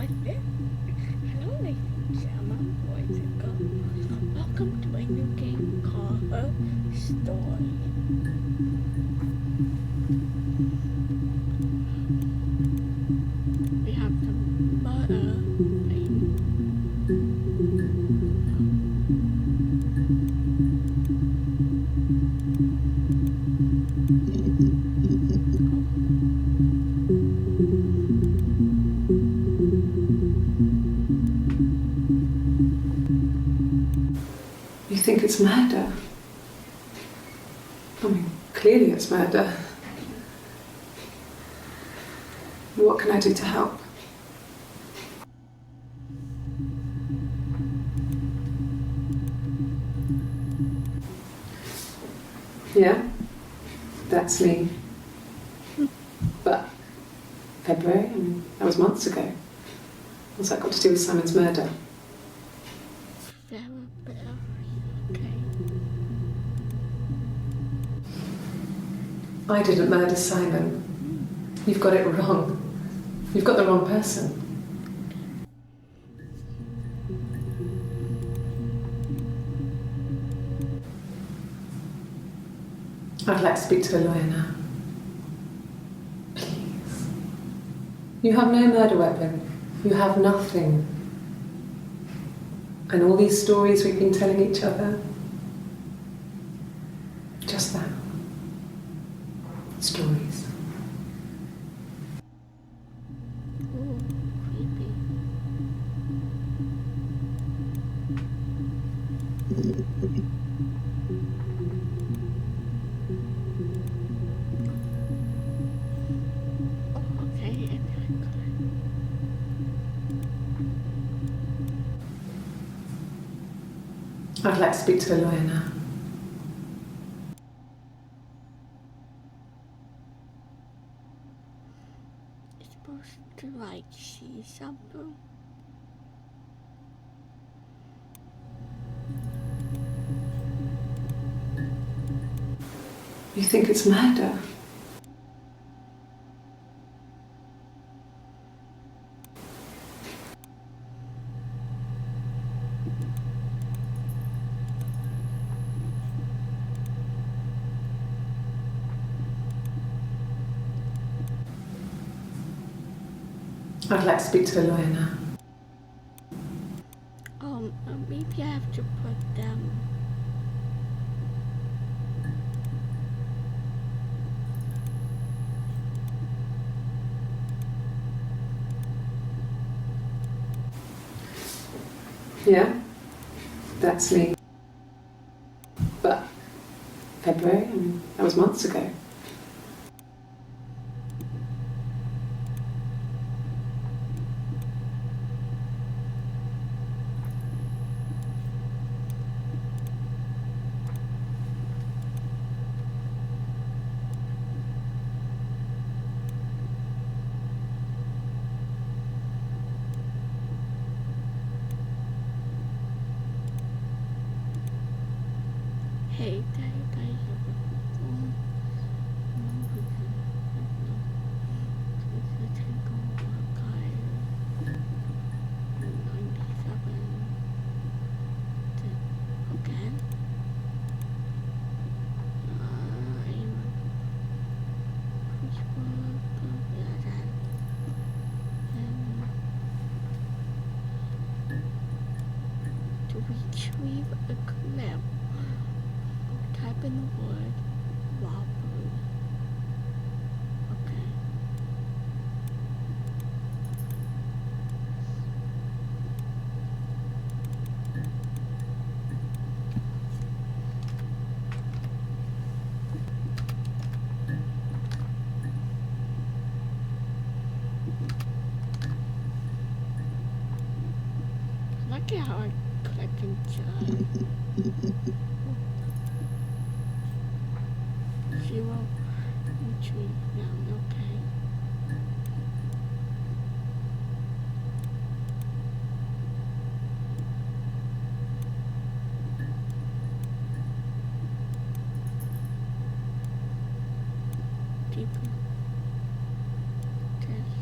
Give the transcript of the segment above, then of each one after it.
What's this? Hello, ladies and gentlemen, boys and girls. Welcome to a new game called Her Story. We have some murder thing. You think it's murder? I mean, clearly it's murder. What can I do to help? Yeah, that's me. But February, I mean, that was months ago. What's that got to do with Simon's murder? Okay. I didn't murder Simon. You've got it wrong. You've got the wrong person. I'd like to speak to a lawyer now. Please. You have no murder weapon. You have nothing. And all these stories we've been telling each other, just that. Stories. Ooh, creepy. Oh, okay, I'd like to speak to a lawyer now. It's supposed to like see something. You think it's murder? I'd like to speak to a lawyer now. Maybe I have to put them. Yeah, that's me. But February, I mean, that was months ago. Hey, to retrieve a clip, type in the word robbery. Okay. Look at how I click and join. Zero retrieve now, okay. Deeper. Test.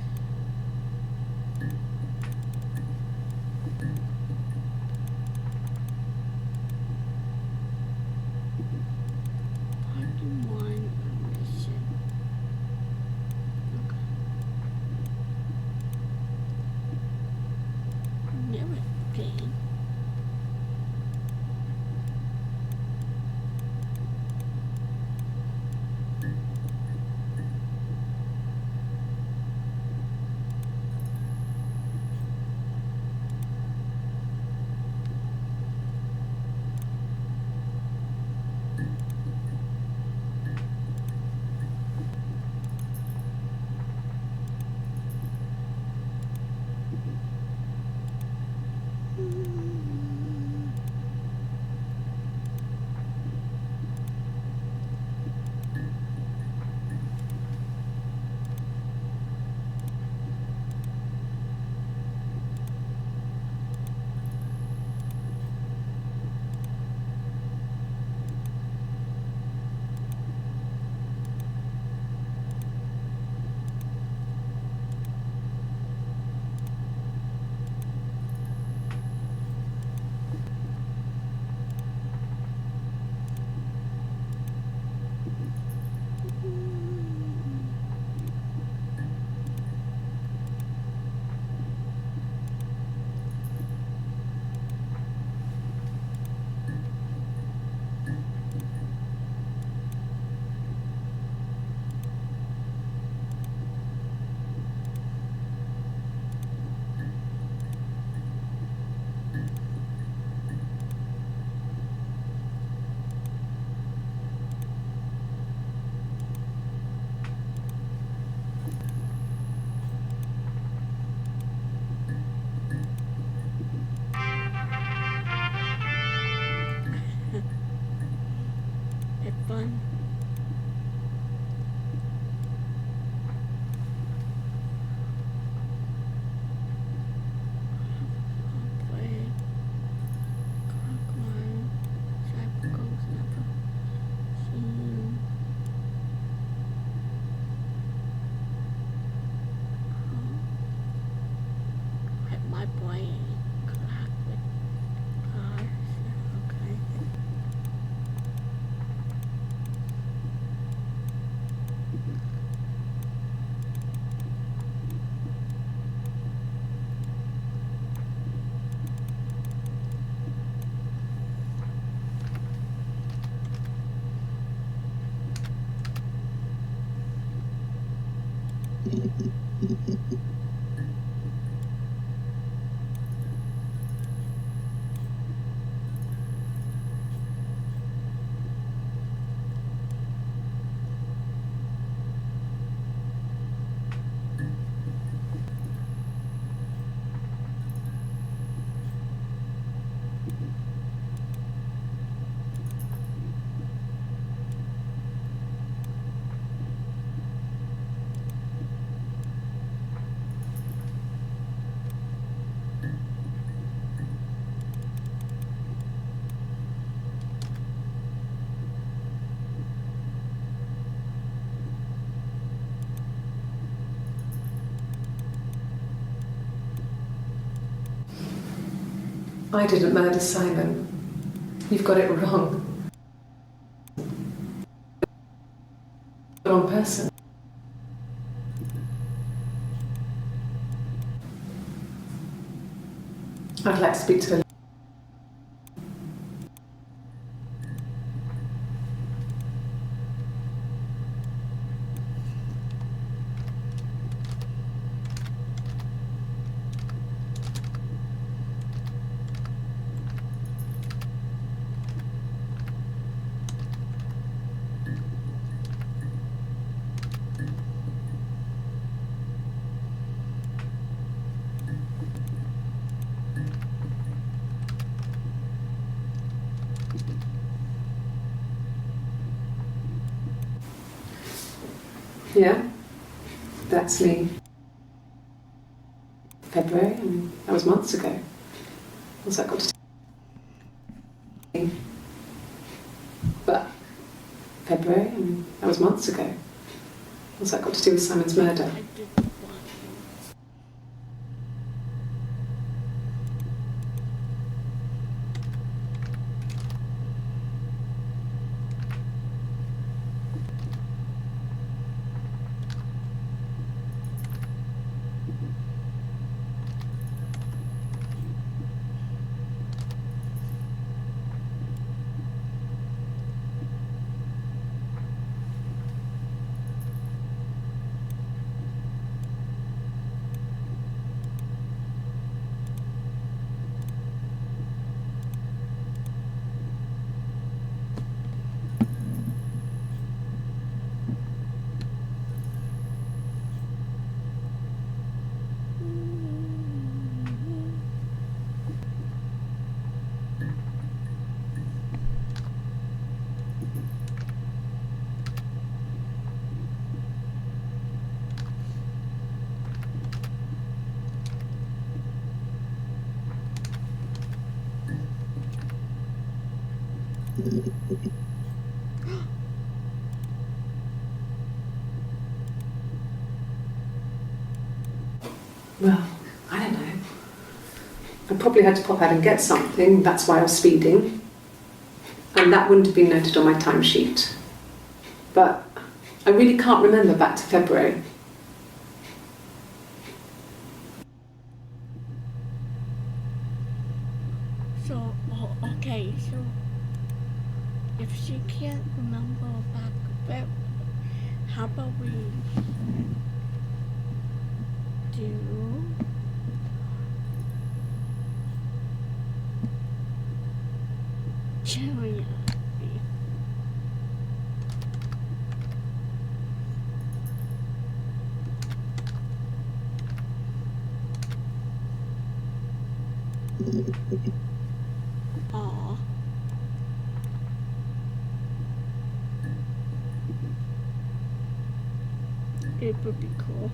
I didn't murder Simon. You've got it wrong. The wrong person. I'd like to speak to her. Yeah, that's me. February, that was months ago. What's that got to do? But February, that was months ago. What's that got to do with Simon's murder? I didn't want you. Well, I don't know. I probably had to pop out and get something, that's why I was speeding. And that wouldn't have been noted on my timesheet. But I really can't remember back to February. So, okay, so if she can't remember back then, how about we do Cheria? Aw. It would be cool.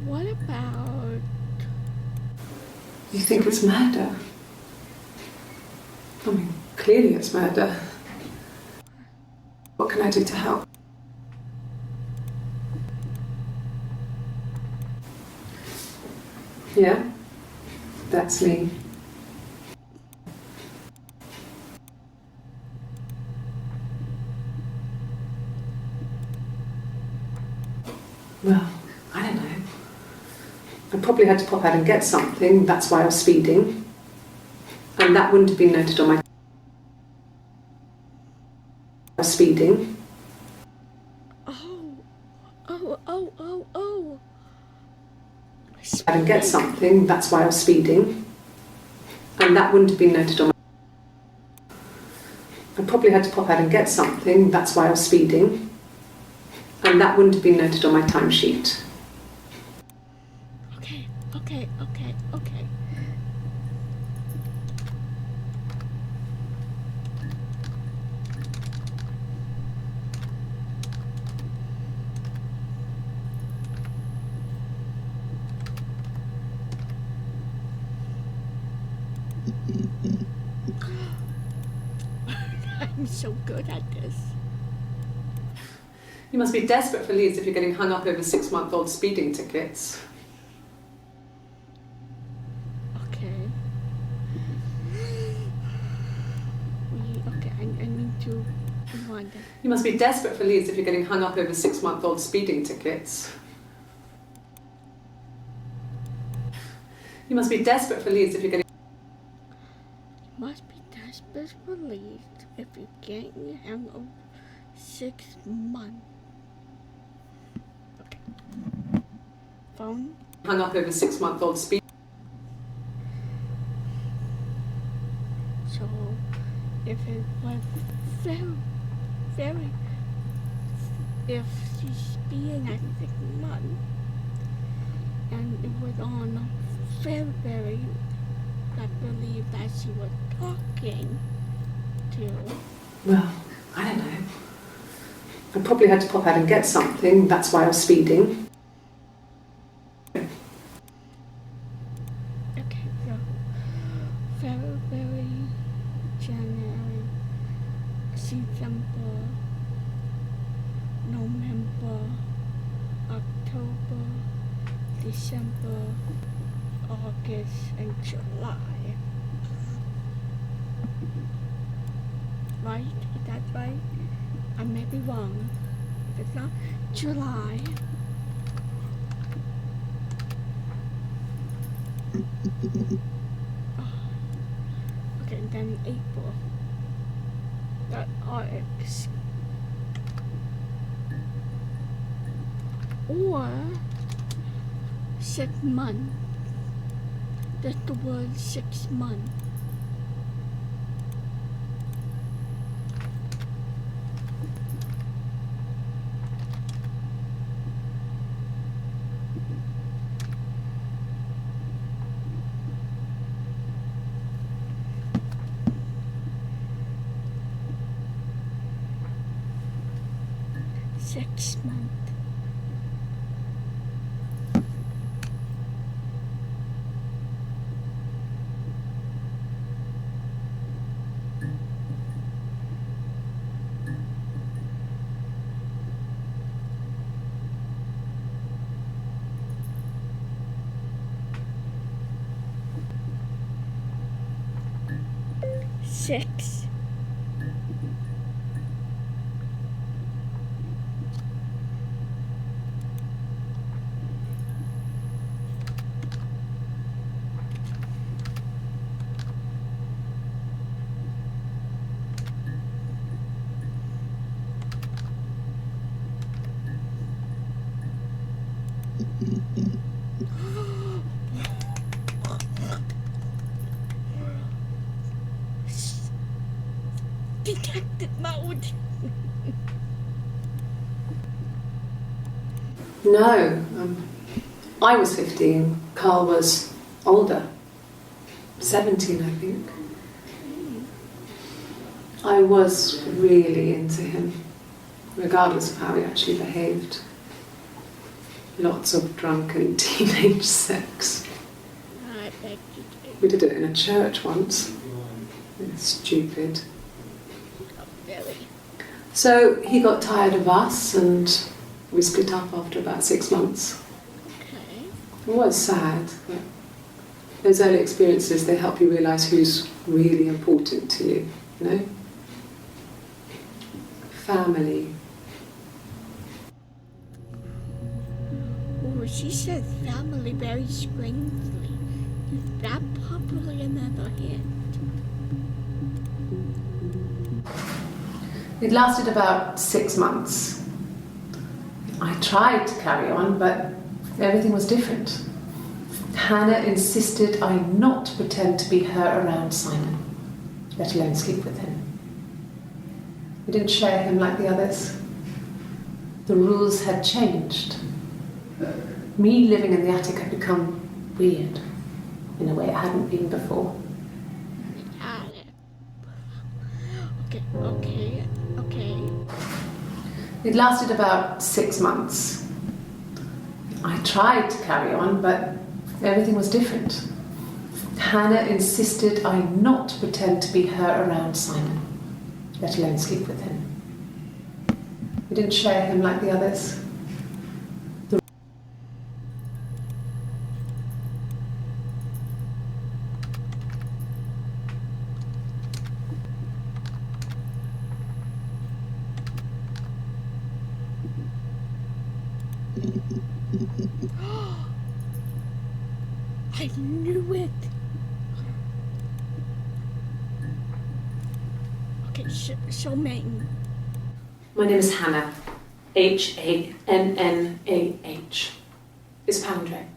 What about... You think it's murder? I mean, clearly it's murder. What can I do to help? Yeah, that's me. Well, I don't know. I probably had to pop out and get something, that's why I was speeding. And that wouldn't have been noted on my speeding. Oh. Oh, oh, oh, oh. Out and get something, that's why I was speeding. And that wouldn't have been noted on my I probably had to pop out and get something, that's why I was speeding. And that wouldn't have been noted on my timesheet. Okay, okay, okay, okay. I'm so good at this. You must be desperate for leads if you're getting hung up over 6-month-old speeding tickets. Okay. Okay, I need to rewind it. You must be desperate for leads if you're getting hung up over 6-month-old speeding tickets. You must be desperate for leads if you're getting Must be desperate for leads if you can't hang over 6 months. Okay. Phone. hung up over 6-month-old speeding. So if it was very, if she's speeding at 6 months and it was on a very, I believe that she was talking to. Well, I don't know. I probably had to pop out and get something, that's why I was speeding. Okay, so February, January, December, November, October, December, August, and July. Right? Is that right? I may be wrong. If it's not July. Okay, then April. That RX. Or 6 months. That's the word 6 months. Six months. Six. Detective mode. No, I was 15, Carl was older, 17 I think. I was really into him, regardless of how he actually behaved. Lots of drunken teenage sex. I beg you to. We did it in a church once. It's stupid. Oh, really? So he got tired of us and we split up after about 6 months. Okay. It was sad, but those early experiences, they help you realise who's really important to you, you know? Family. Well, she says family very strangely. Is that probably another hint? It lasted about 6 months. I tried to carry on, but everything was different. Hannah insisted I not pretend to be her around Simon, let alone sleep with him. We didn't share him like the others. The rules had changed. Me living in the attic had become weird in a way it hadn't been before. Got it. Okay. It lasted about 6 months. I tried to carry on, but everything was different. Hannah insisted I not pretend to be her around Simon, let alone sleep with him. We didn't share him like the others. I knew it. Okay, show me. My name is Hannah. Hannah. It's a palindrome.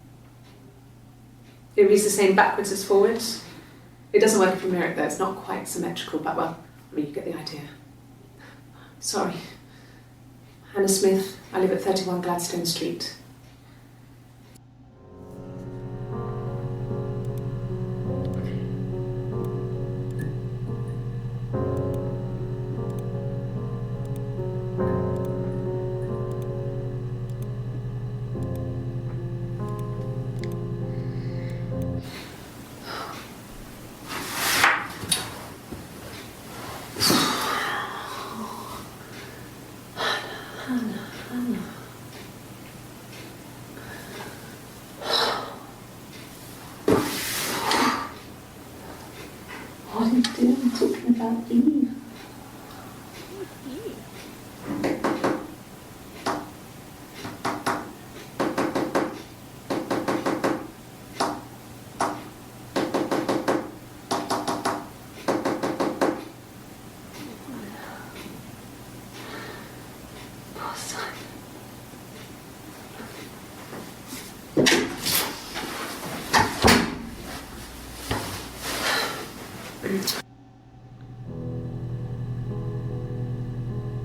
It reads the same backwards as forwards. It doesn't work if you mirror it though, it's not quite symmetrical, but well, I mean, you get the idea. Sorry. Hannah Smith, I live at 31 Gladstone Street. What are you doing talking about Eve? Poor Simon.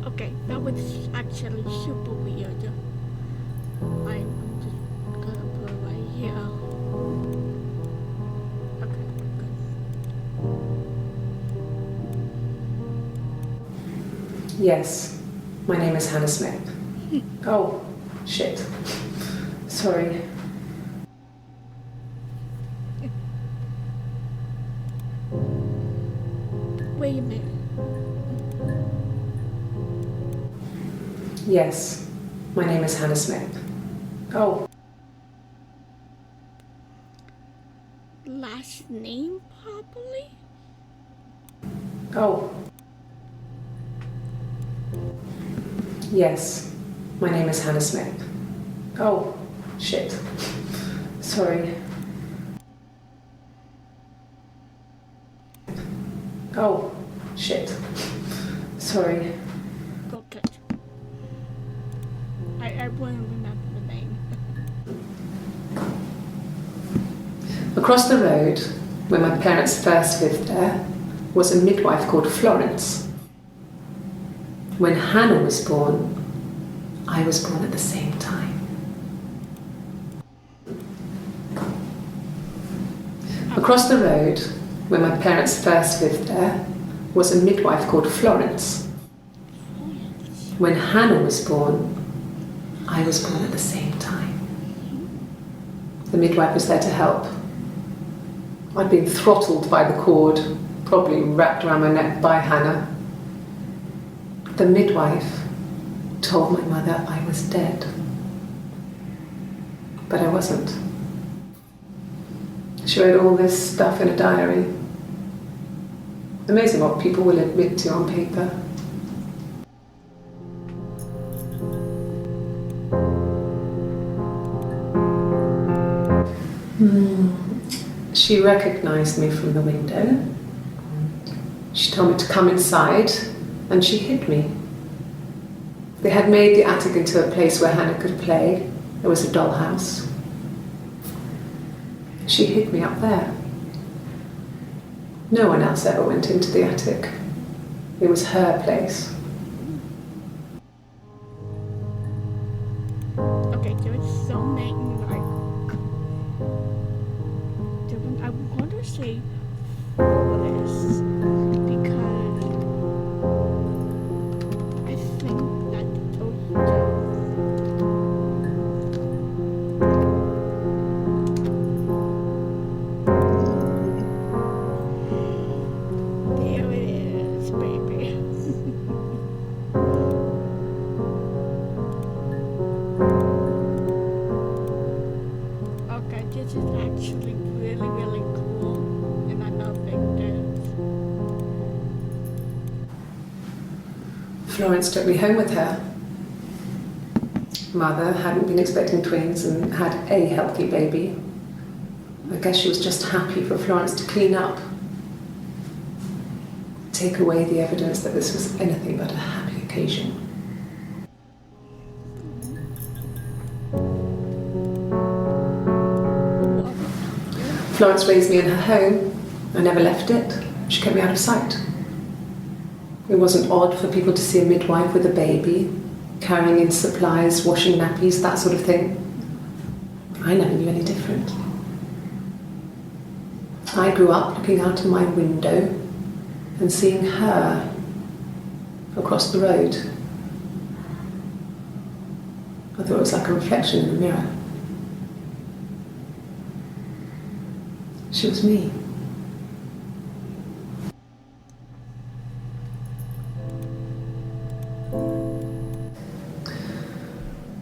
Okay, that was actually super weird. I'm just gonna put it right here. Okay, good. Yes, my name is Hannah Smith. Oh, shit. Sorry. Wait a minute. Yes, my name is Hannah Smith. Oh. Last name, probably? Oh. Yes, my name is Hannah Smith. Oh, shit. Sorry. Oh, shit. Sorry. Okay. I wouldn't remember the name. Across the road, where my parents first lived there, was a midwife called Florence. When Hannah was born, I was born at the same time. Across the road, where my parents first lived there, was a midwife called Florence. When Hannah was born, I was born at the same time. The midwife was there to help. I'd been throttled by the cord, probably wrapped around my neck by Hannah. The midwife told my mother I was dead. But I wasn't. She wrote all this stuff in a diary. Amazing what people will admit to on paper. She recognized me from the window. She told me to come inside, and she hid me. They had made the attic into a place where Hannah could play. There was a dollhouse. She hid me up there. No one else ever went into the attic. It was her place. Okay, there was so many, like, different, I want to say this because I think that there it is, baby. Okay, this is actually really, really cool, and I love this. Florence took me home with her. Mother hadn't been expecting twins and had a healthy baby. I guess she was just happy for Florence to clean up. Take away the evidence that this was anything but a happy occasion. Florence raised me in her home. I never left it. She kept me out of sight. It wasn't odd for people to see a midwife with a baby, carrying in supplies, washing nappies, that sort of thing. I never knew any different. I grew up looking out of my window and seeing her across the road. I thought it was like a reflection in the mirror. She was me.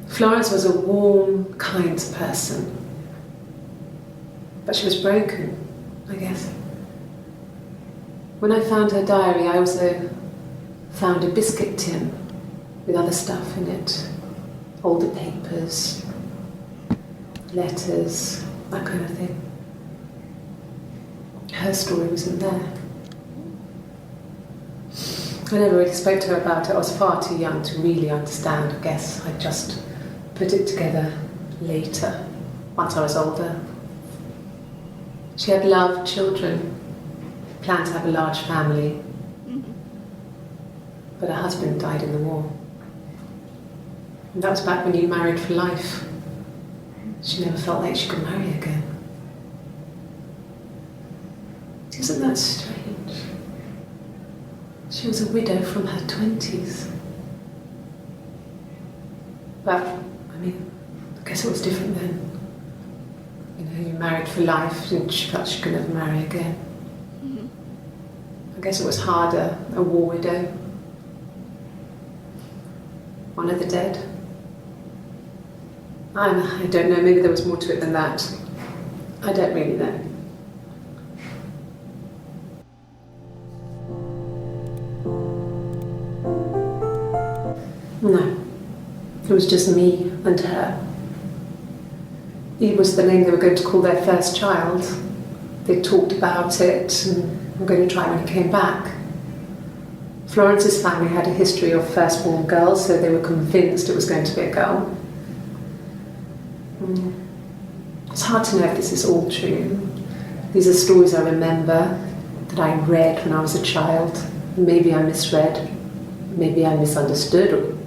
Florence was a warm, kind person. But she was broken, I guess. When I found her diary, I also found a biscuit tin with other stuff in it. Older papers, letters, that kind of thing. Her story wasn't there. I never really spoke to her about it. I was far too young to really understand. I guess I just put it together later, once I was older. She had loved children, planned to have a large family, but her husband died in the war. And that was back when you married for life. She never felt like she could marry again. Isn't that strange? She was a widow from her 20s. But, I mean, I guess it was different then. You know, you married for life and she felt she could never marry again. I guess it was harder, a war widow. One of the dead. I don't know, maybe there was more to it than that. I don't really know. No, it was just me and her. Eve was the name they were going to call their first child. They talked about it and were going to try when he came back. Florence's family had a history of firstborn girls, so they were convinced it was going to be a girl. It's hard to know if this is all true. These are stories I remember that I read when I was a child. Maybe I misread, maybe I misunderstood.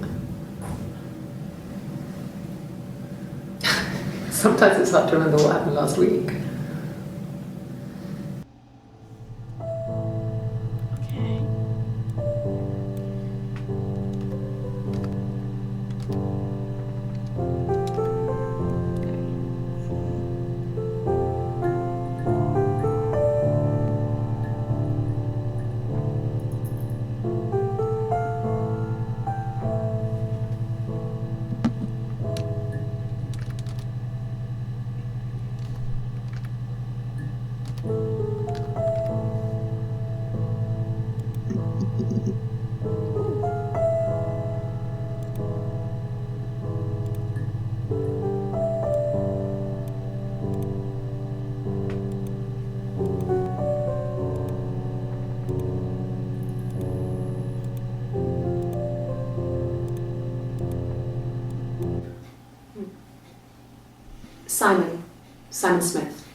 Sometimes it's hard to remember what happened last week. Okay. Simon Smith.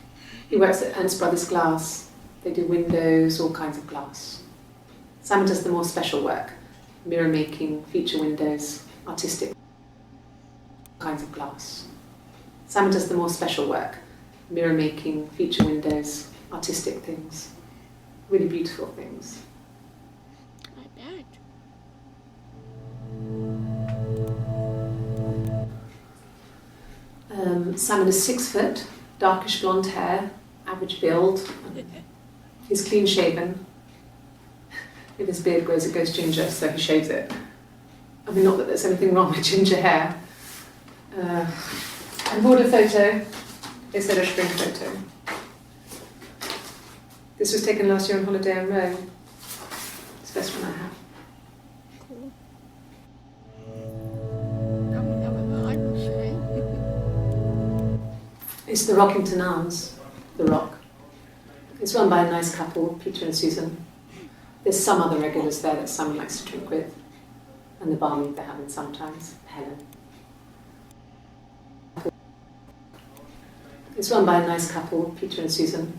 He works at Ernst Brothers Glass. They do windows, all kinds of glass. Simon does the more special work, mirror making, feature windows, artistic kinds of glass. Simon does the more special work, mirror making, feature windows, artistic things, really beautiful things. I bet. Simon is 6 foot, darkish blonde hair, average build. He's clean shaven. If his beard grows, it goes ginger, so he shaves it. I mean, not that there's anything wrong with ginger hair. I bought a photo. They said a spring photo. This was taken last year on holiday in Rome. It's the best one I have. Cool. That was I will say. It's the Rockington Arms, The Rock. It's run by a nice couple, Peter and Susan. There's some other regulars there that Simon likes to drink with, and the barmaid they're having sometimes, Helen. It's run by a nice couple, Peter and Susan.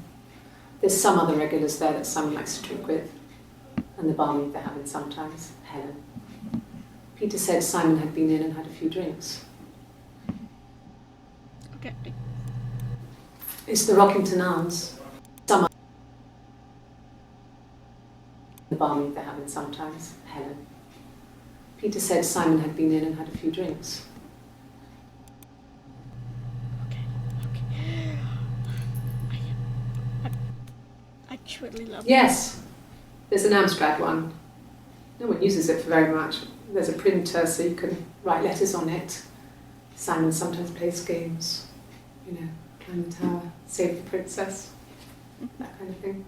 There's some other regulars there that Simon likes to drink with, and the barmaid they're having sometimes, Helen. Peter said Simon had been in and had a few drinks. Okay. It's the Rockington Arms. The barmaid they're having sometimes, Helen. Peter said Simon had been in and had a few drinks. Okay. I truly love Yes, there's an Amstrad one. No one uses it for very much. There's a printer so you can write letters on it. Simon sometimes plays games, you know, climb the tower, save the princess, that kind of thing.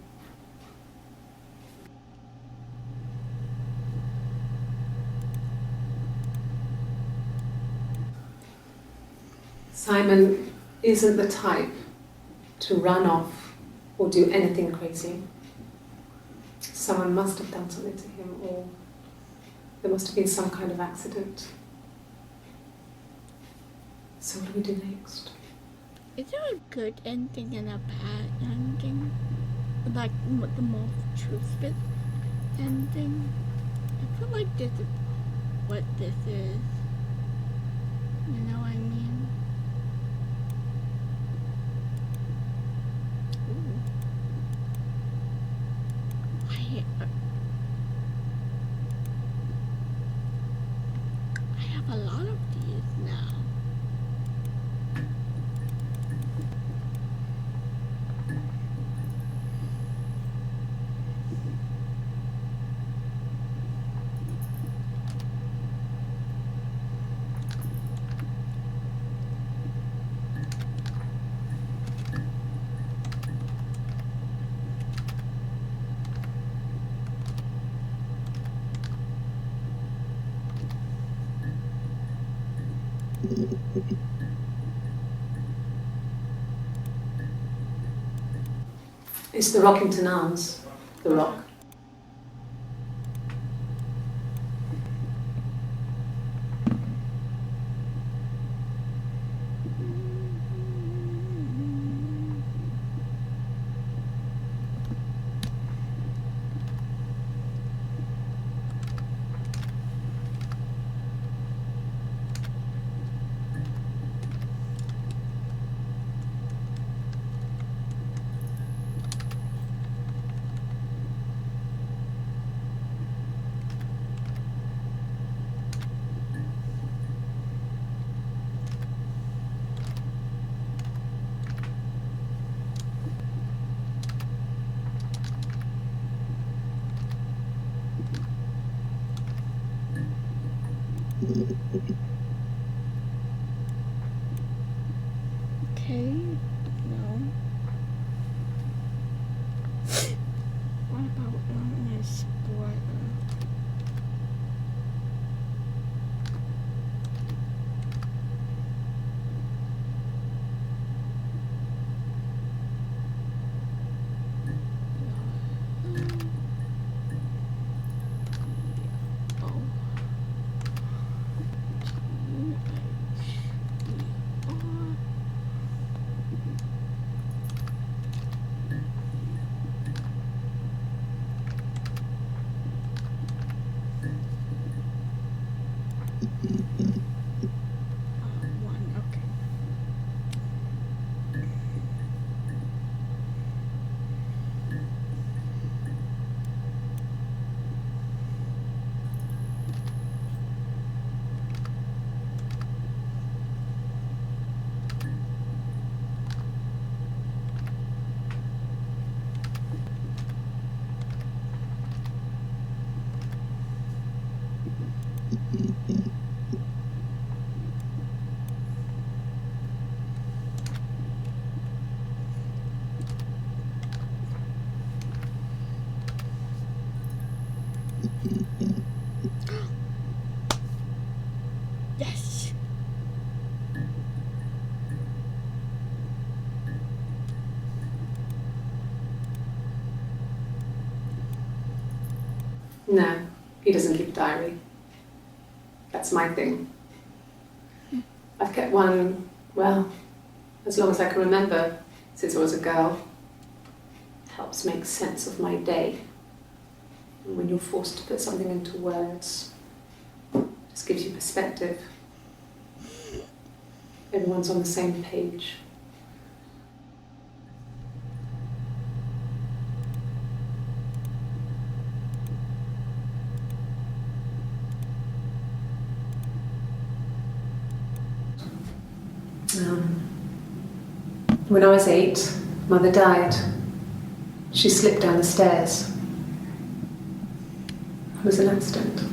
Simon isn't the type to run off or do anything crazy. Someone must have done something to him, or there must have been some kind of accident. So what do we do next? Is there a good ending and a bad ending? Like the more truthful ending? I feel like this is what this is. You know what I mean? Ooh. I have a lot of these now. It's the Rockington Arms, The Rock. Okay, no. What about a sport? No, he doesn't keep a diary. That's my thing. I've kept one, well, as long as I can remember, since I was a girl. Helps make sense of my day. And when you're forced to put something into words, it just gives you perspective. Everyone's on the same page. When I was 8, Mother died. She slipped down the stairs. It was an accident.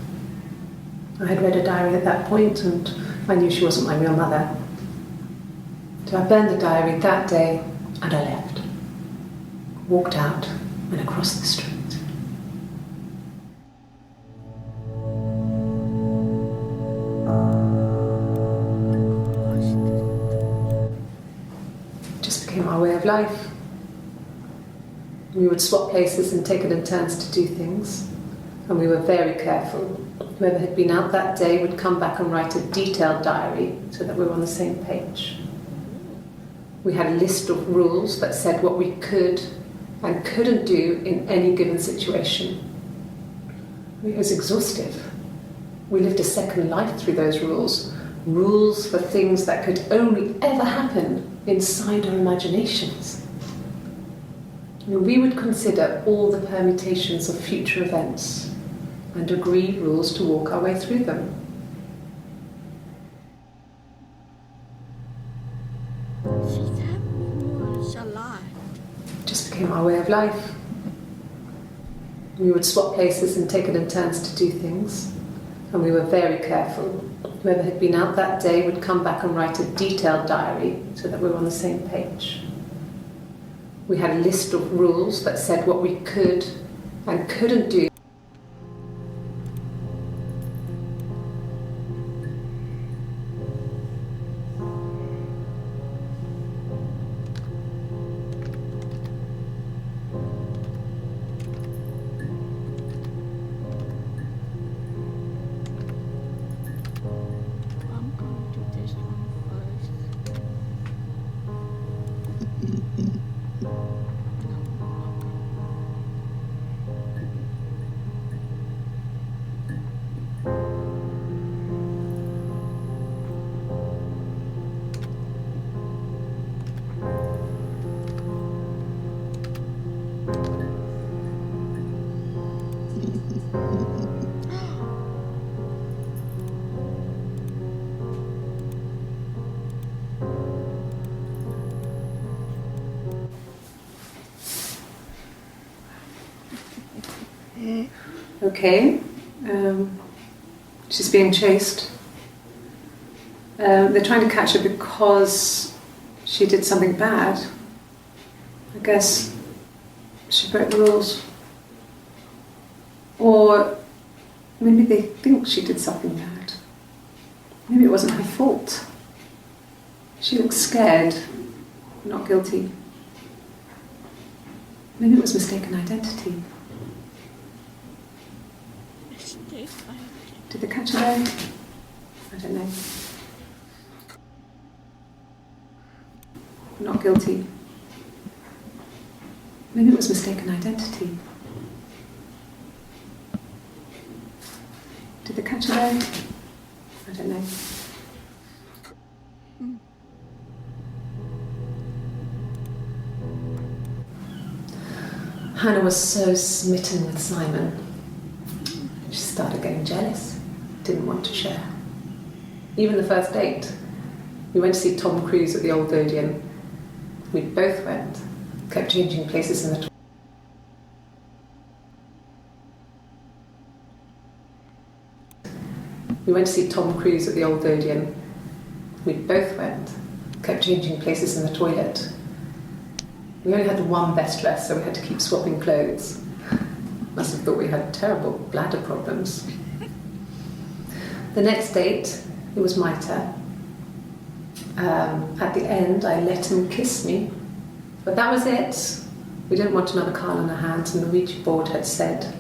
I had read a diary at that point and I knew she wasn't my real mother. So I burned the diary that day and I left. Walked out and across the street. It just became our way of life. We would swap places and take it in turns to do things. And we were very careful. Whoever had been out that day would come back and write a detailed diary so that we were on the same page. We had a list of rules that said what we could and couldn't do in any given situation. It was exhaustive. We lived a second life through those rules. Rules for things that could only ever happen inside our imaginations. We would consider all the permutations of future events and agree rules to walk our way through them. She's having alive. It just became our way of life. We would swap places and take it in turns to do things. And we were very careful. Whoever had been out that day would come back and write a detailed diary so that we were on the same page. We had a list of rules that said what we could and couldn't do. I'm going to do this one first. Okay, she's being chased. They're trying to catch her because she did something bad. I guess she broke the rules. Or maybe they think she did something bad. Maybe it wasn't her fault. She looks scared, not guilty. Maybe it was mistaken identity. Did they catch her there? I don't know. Not guilty. Maybe it was mistaken identity. Did they catch her there? I don't know. Hannah was so smitten with Simon. She started getting jealous, didn't want to share. Even the first date, we went to see Tom Cruise at the Old Odeon. We both went, kept changing places in the toilet. We went to see Tom Cruise at the Old Odeon. We both went, kept changing places in the toilet. We only had one best dress, so we had to keep swapping clothes. Must have thought we had terrible bladder problems. The next date, it was my turn. At the end, I let him kiss me, but that was it. We didn't want another Carl on our hands, and the Ouija board had said,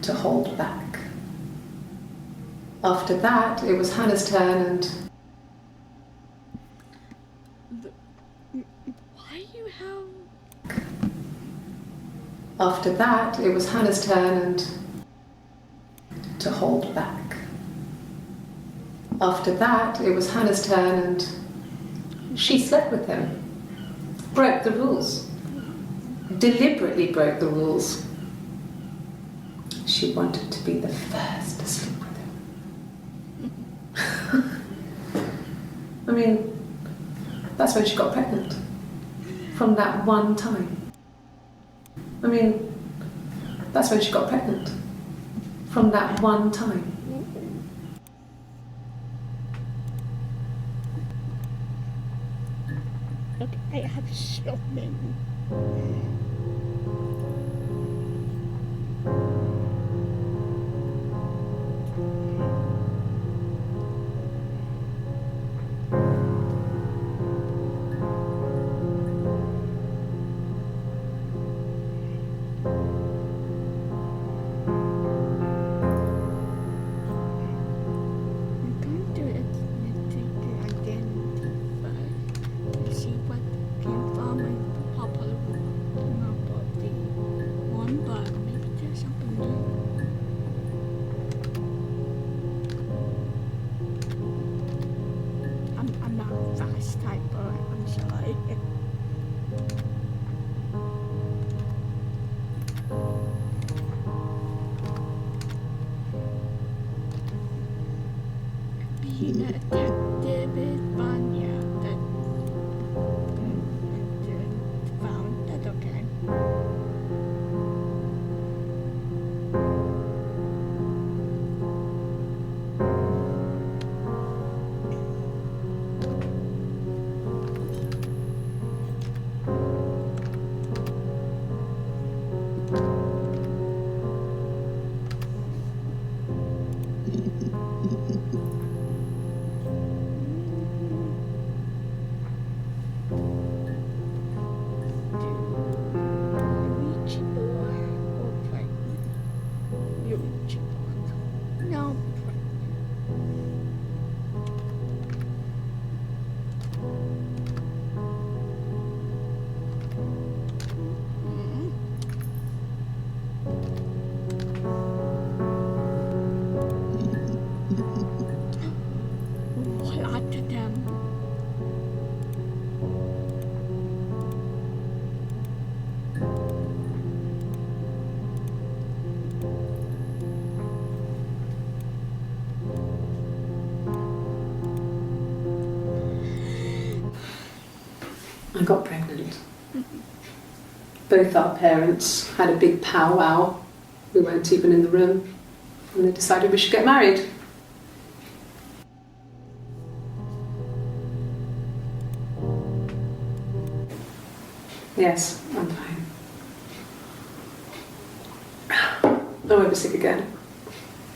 to hold back. After that, it was Hannah's turn, and Why you have... after that, it was Hannah's turn, and to hold back. After that, it was Hannah's turn, and she slept with him. Broke the rules. Deliberately broke the rules. She wanted to be the first to sleep with him. I mean, that's when she got pregnant. From that one time. I mean, that's when she got pregnant. From that one time. Look, I have so many. I'm going to take the identity first and see what came from and popular about the one, but maybe there's something new. I'm not a fast typer, I'm sorry. Being a detective is fun, yeah. And found that okay. No. What to them? I got pregnant. Both our parents had a big powwow. We weren't even in the room. And they decided we should get married. Yes, I'm fine. I won't be sick again.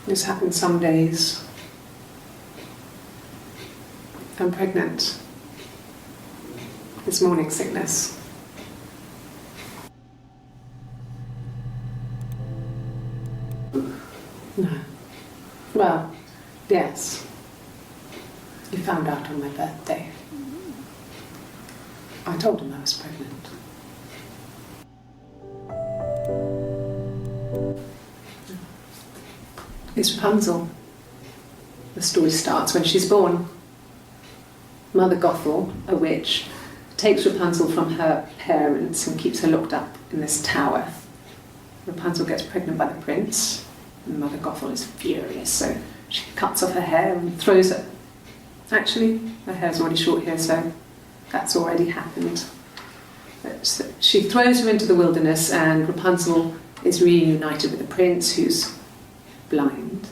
This happens some days. I'm pregnant. It's morning sickness. No. Well, yes. He found out on my birthday. I told him I was pregnant. It's Rapunzel. The story starts when she's born. Mother Gothel, a witch, takes Rapunzel from her parents and keeps her locked up in this tower. Rapunzel gets pregnant by the prince, and Mother Gothel is furious, so she cuts off her hair and throws it. Actually, her hair's already short here, so that's already happened. So she throws her into the wilderness, and Rapunzel is reunited with the prince, who's blind.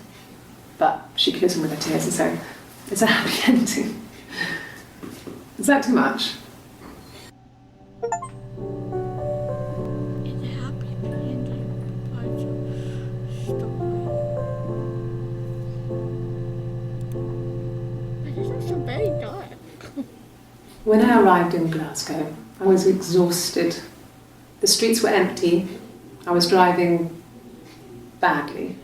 But she kills him with her tears, and so it's a happy ending. Is that too much? It's a happy ending part of story. But it's also very dark. When I arrived in Glasgow, I was exhausted. The streets were empty. I was driving badly.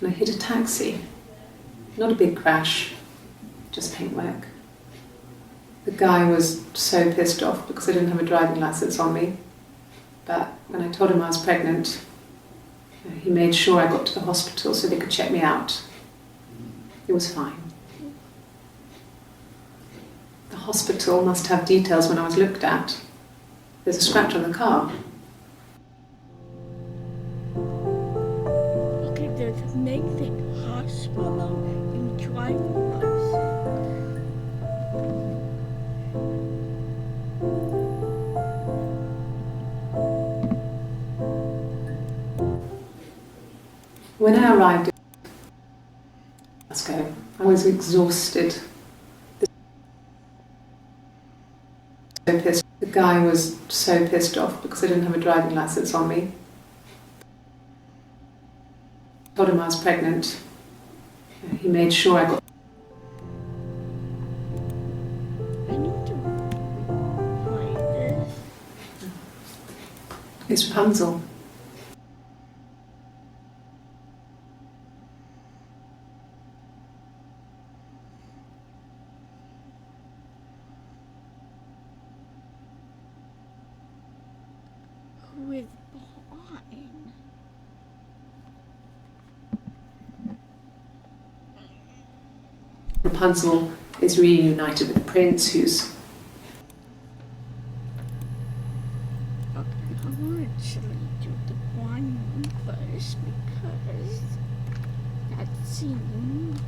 And I hit a taxi. Not a big crash, just paintwork. The guy was so pissed off because I didn't have a driving license on me. But when I told him I was pregnant, he made sure I got to the hospital so they could check me out. It was fine. The hospital must have details when I was looked at. There's a scratch on the car. Okay, there's a Nathan hospital and driving license. When I arrived in Glasgow, I was exhausted. The guy was so pissed off because I didn't have a driving license on me. I told him I was pregnant. He made sure I got... I need to write this. It's Rapunzel. Who is blind? Rapunzel is reunited with the prince who's... Okay, I want to actually do the blind one first because that scene.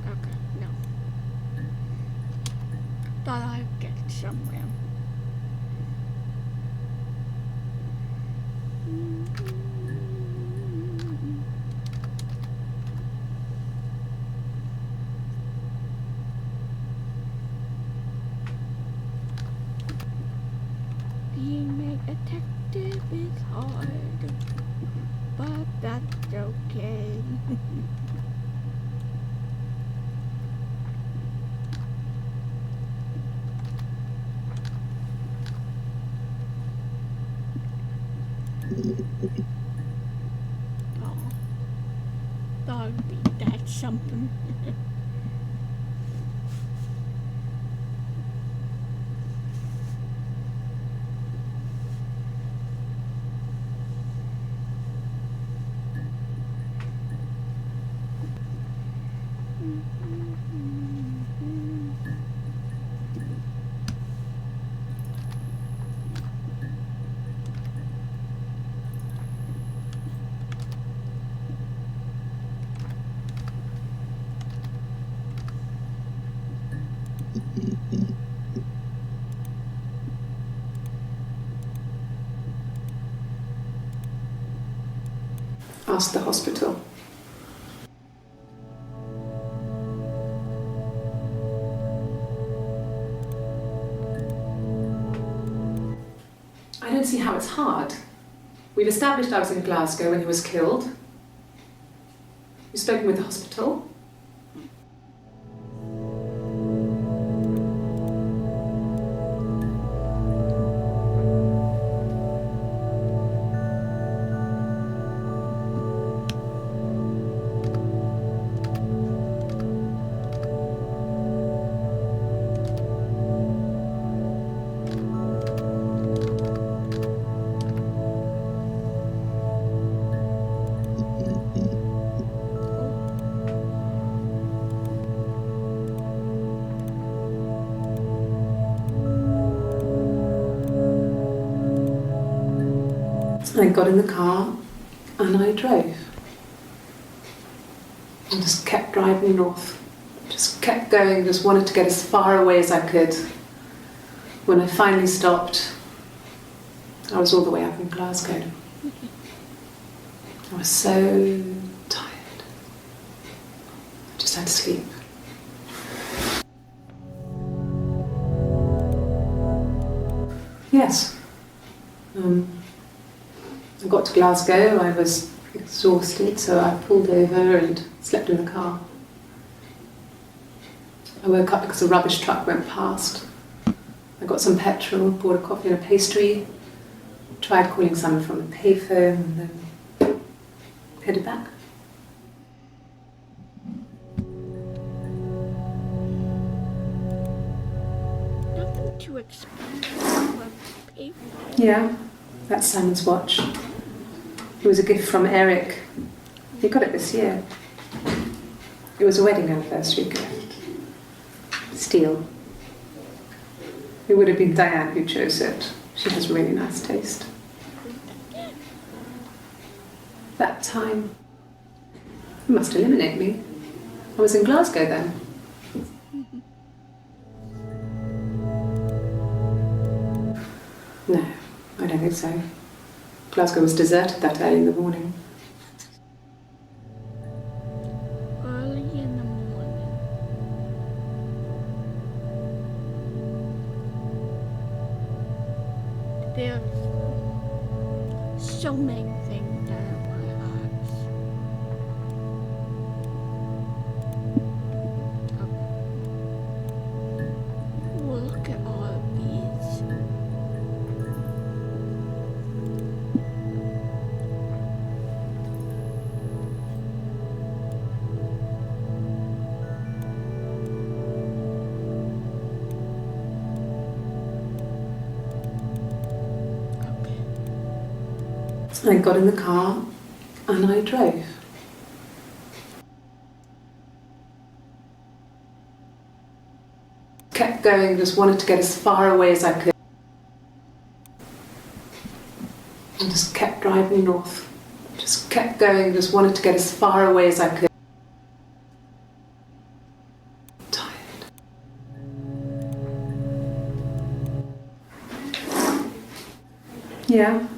Okay, no. Thought I'd get somewhere. Being a detective is hard, but that's okay. Oh, thought it'd be that something. Asked the hospital. I don't see how it's hard. We've established I was in Glasgow when he was killed. You've spoken with the hospital. I got in the car and I drove. And just kept driving north. Just kept going, just wanted to get as far away as I could. When I finally stopped, I was all the way up in Glasgow. I was so tired. I just had to sleep. Yes. I got to Glasgow, I was exhausted, so I pulled over and slept in the car. I woke up because a rubbish truck went past, and I got some petrol, bought a coffee and a pastry, tried calling someone from the payphone, and then headed back. Nothing too expensive for a paper. Yeah, that's Simon's watch. It was a gift from Eric. He got it this year. It was a wedding anniversary gift. Steel. It would have been Diane who chose it. She has really nice taste. That time, you must eliminate me. I was in Glasgow then. No, I don't think so. Glasgow was deserted that early in the morning. Early in the morning. There's so many things that are my eyes. Look at all of these. I got in the car and I drove. Kept going, just wanted to get as far away as I could. And just kept driving north. Just kept going, just wanted to get as far away as I could. Tired. Yeah.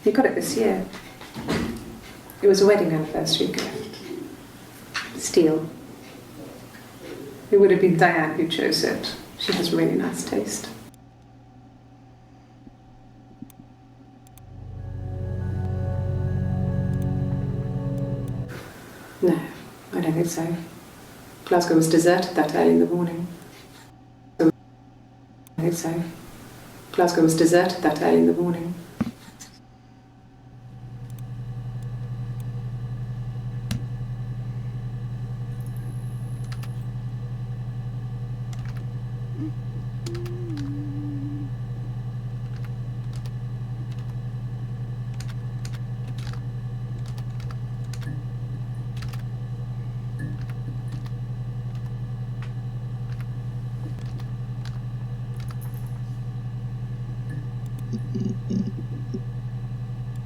He got it this year. It was a wedding anniversary gift. Steel. It would have been Diane who chose it. She has really nice taste. No, I don't think so. Glasgow was deserted that early in the morning. I don't think so. Glasgow was deserted that early in the morning.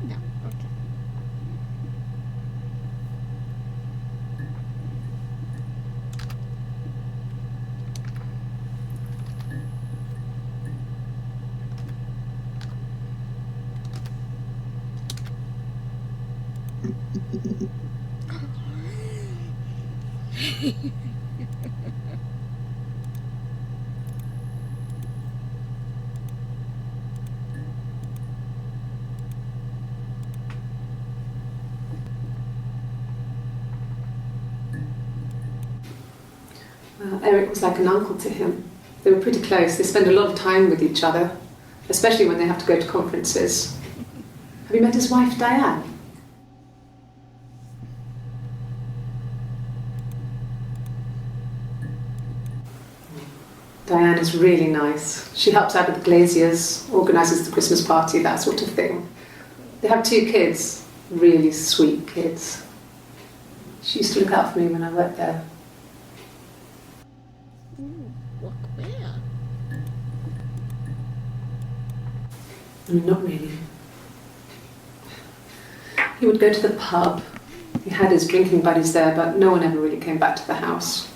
No, okay. Eric was like an uncle to him. They were pretty close. They spend a lot of time with each other, especially when they have to go to conferences. Have you met his wife, Diane? Diane is really nice. She helps out with the glaziers, organises the Christmas party, that sort of thing. They have 2 kids, really sweet kids. She used to look out for me when I worked there. Ooh, look where? I mean, not really. He would go to the pub. He had his drinking buddies there, but no one ever really came back to the house.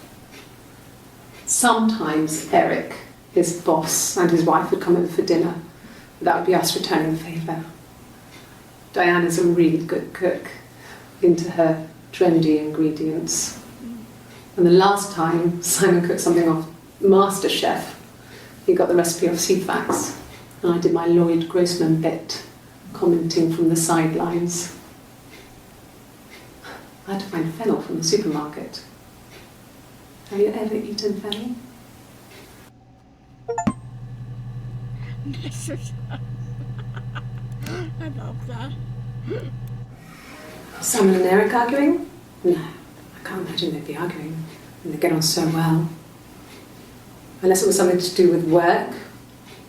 Sometimes Eric, his boss, and his wife would come over for dinner. That would be us returning the favour. Diane is a really good cook, into her trendy ingredients. And the last time Simon cooked something off MasterChef, he got the recipe off CFAX, and I did my Lloyd Grossman bit, commenting from the sidelines. I had to find fennel from the supermarket. Have you ever eaten fennel? I love that. Simon and Eric arguing? No, I can't imagine they'd be arguing. And they get on so well. Unless it was something to do with work.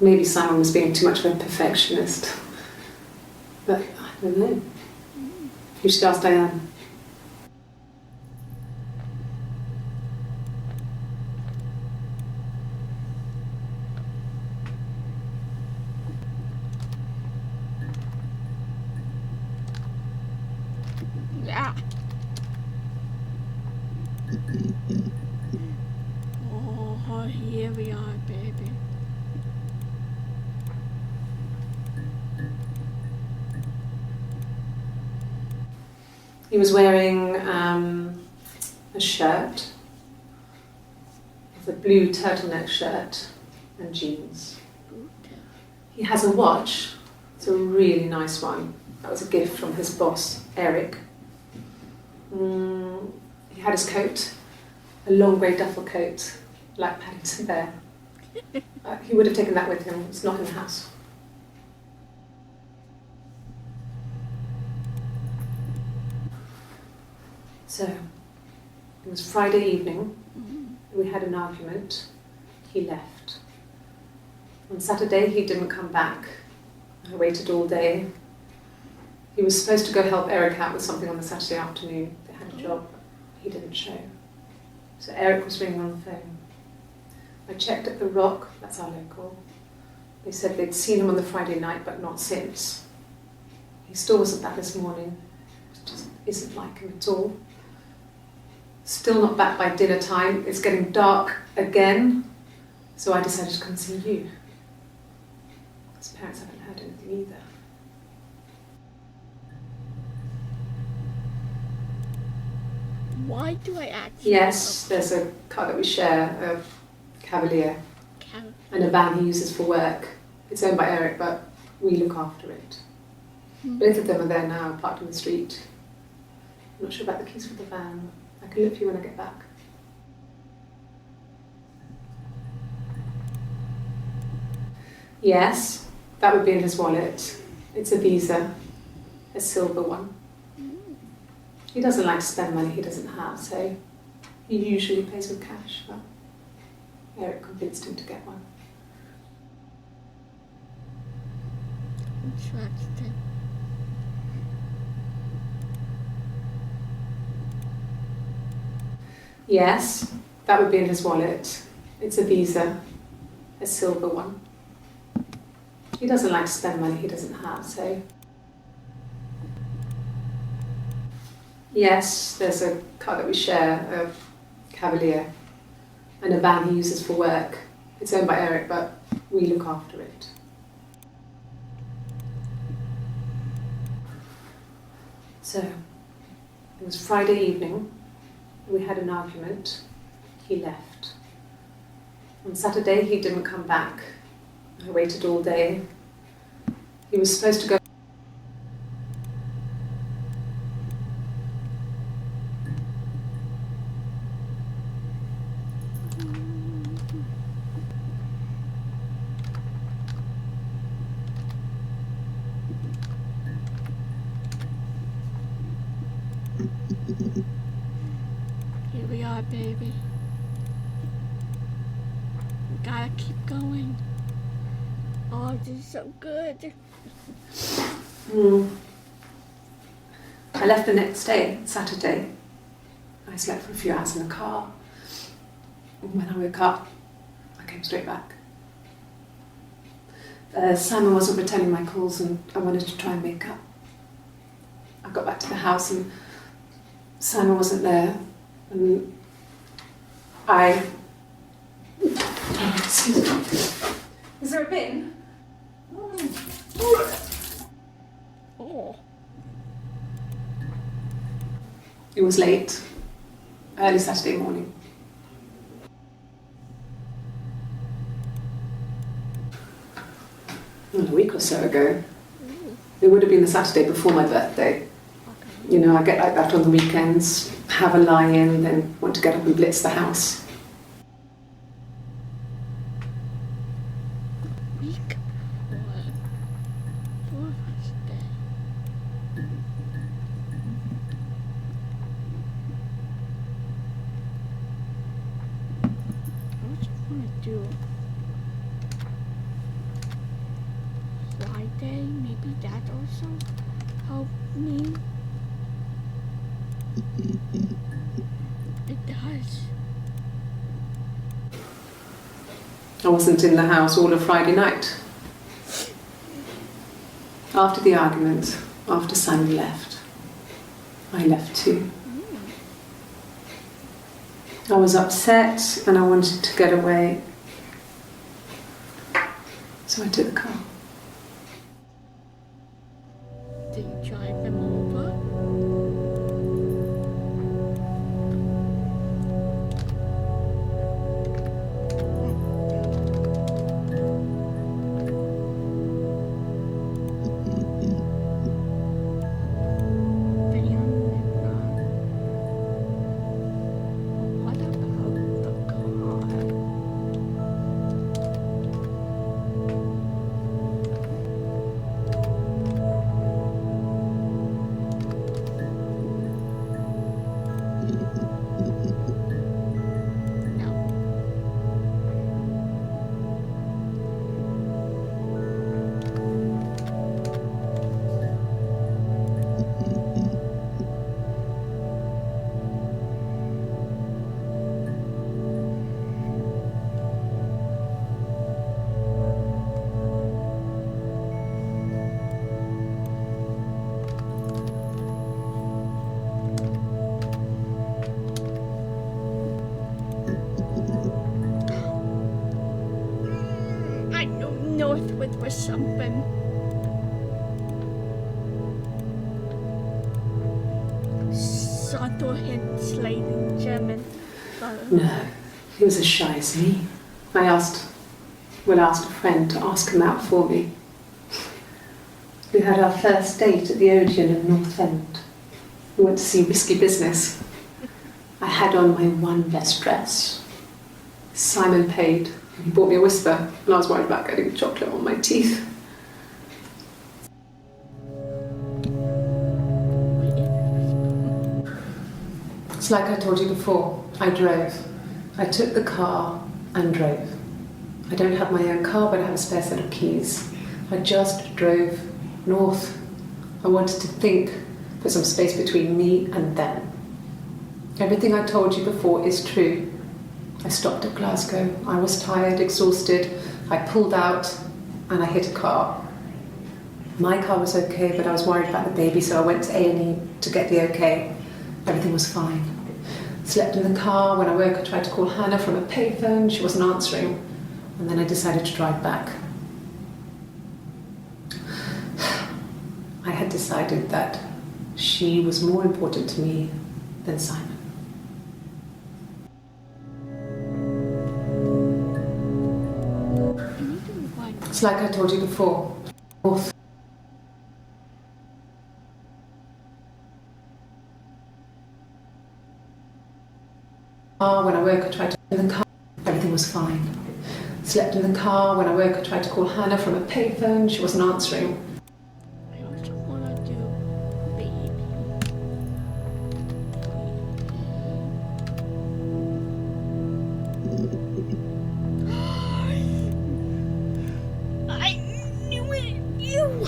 Maybe Simon was being too much of a perfectionist. But I don't know. You should ask Diane. Yeah. Oh, here we are, baby. He was wearing a shirt. It's a blue turtleneck shirt and jeans. He has a watch. It's a really nice one. That was a gift from his boss, Eric. He had his coat, a long grey duffel coat, like Paddington Bear. He would have taken that with him. It's not in the house. So, it was Friday evening. We had an argument. He left. On Saturday, he didn't come back. I waited all day. He was supposed to go help Eric out with something on the Saturday afternoon. They had a job. He didn't show. So Eric was ringing on the phone. I checked at the Rock, that's our local. They said they'd seen him on the Friday night, but not since. He still wasn't back this morning. It just isn't like him at all. Still not back by dinner time. It's getting dark again. So I decided to come see you. His parents haven't heard anything either. Why do I actually? Yes, there's a car that we share, a Cavalier, and a van he uses for work. It's owned by Eric, but we look after it. Both of them are there now, parked in the street. I'm not sure about the keys for the van. I can look for you when I get back. Yes, that would be in his wallet. It's a Visa, a silver one. He doesn't like to spend money he doesn't have, so he usually pays with cash, but Eric convinced him to get one. Interesting. Yes, that would be in his wallet. It's a Visa, a silver one. He doesn't like to spend money he doesn't have, so... Yes, there's a car that we share, a Cavalier, and a van he uses for work. It's owned by Eric, but we look after it. So, it was Friday evening. We had an argument. He left. On Saturday, he didn't come back. I waited all day. He was supposed to go. Here we are, baby. We gotta keep going. Oh, this is so good. I left the next day, Saturday. I slept for a few hours in the car. And when I woke up, I came straight back. Simon wasn't returning my calls and I wanted to try and make up. I got back to the house and Simon wasn't there. And I... Excuse me. Is there a bin? Oh. It was late, early Saturday morning. Well, a week or so ago. It would have been the Saturday before my birthday. Okay. You know, I get like that on the weekends, have a lie-in, then want to get up and blitz the house. Week? do Friday. Maybe that also helped me. It does. I wasn't in the house all of Friday night. After the argument, after Simon left, I left too. I was upset and I wanted to get away. So I took the car. Did you drive them over? What about the car? No. I know Northwood was something. Subtle hints laid in German. No, he was as shy as me. I asked a friend to ask him out for me. We had our first date at the Odeon in North End. We went to see Risky Business. I had on my one best dress. Simon paid. He bought me a Whisper, and I was worried about getting chocolate on my teeth. It's like I told you before. I drove. I took the car and drove. I don't have my own car, but I have a spare set of keys. I just drove north. I wanted to think, put some space between me and them. Everything I told you before is true. I stopped at Glasgow. I was tired, exhausted. I pulled out and I hit a car. My car was okay, but I was worried about the baby, so I went to A&E to get the okay. Everything was fine. Slept in the car. When I woke, I tried to call Hannah from a payphone. She wasn't answering. And then I decided to drive back. I had decided that she was more important to me than Simon. It's like I told you before. North. When I woke, I tried to in the car. Everything was fine. Slept in the car. When I woke, I tried to call Hannah from a payphone. She wasn't answering. I also want to do baby. I knew it! You!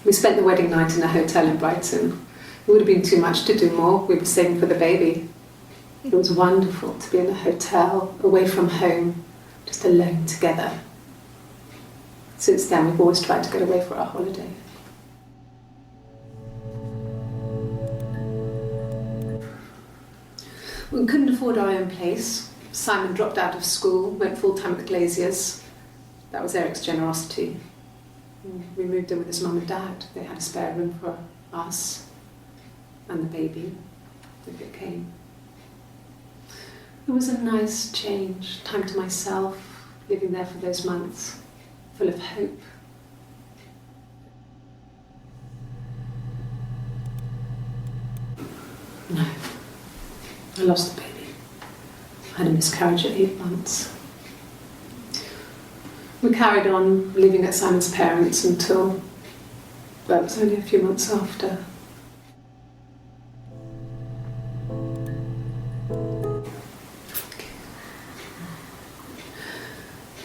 We spent the wedding night in a hotel in Brighton. It would have been too much to do more. We were saving for the baby. It was wonderful to be in a hotel, away from home, just alone together. Since then, we've always tried to get away for our holiday. We couldn't afford our own place. Simon dropped out of school, went full-time at the Glaziers. That was Eric's generosity. We moved in with his mum and dad. They had a spare room for us and the baby, if it came. It was a nice change, time to myself, living there for those months, full of hope. No, I lost the baby. I had a miscarriage at 8 months. We carried on living at Simon's parents until but it was only a few months after.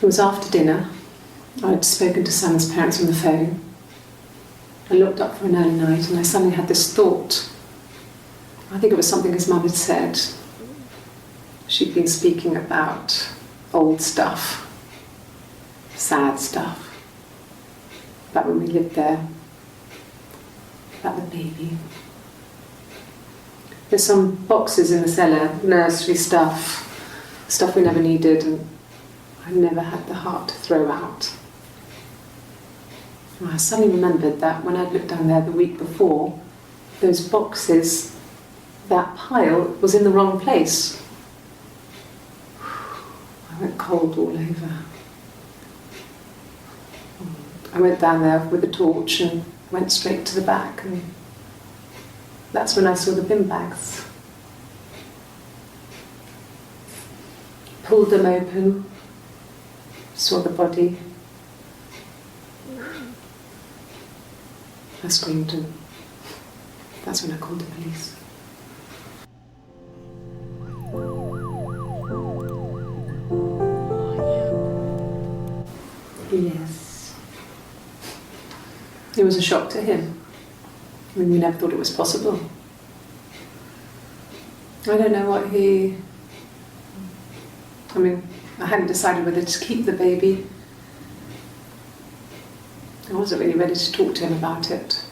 It was after dinner. I'd spoken to Sam's parents on the phone. I looked up for an early night and I suddenly had this thought. I think it was something his mum had said. She'd been speaking about old stuff, sad stuff, about when we lived there, about the baby. There's some boxes in the cellar, nursery stuff we never needed, and I never had the heart to throw out. And I suddenly remembered that when I'd looked down there the week before, those boxes, that pile was in the wrong place. I went cold all over. I went down there with a torch and went straight to the back, and that's when I saw the bin bags. Pulled them open, saw the body. I screamed, and that's when I called the police. Yes. It was a shock to him. I mean, we never thought it was possible. I don't know what I hadn't decided whether to keep the baby. I wasn't really ready to talk to him about it.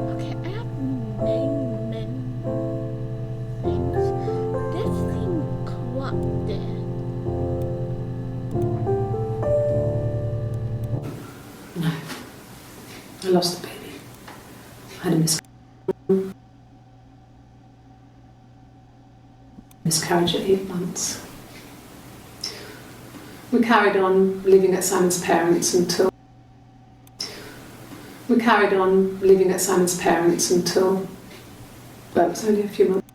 Okay, I have named many things. This seems corrupted. No. I lost the baby. I had a miscarriage at 8 months. We carried on living at Simon's parents until well, it was only a few months.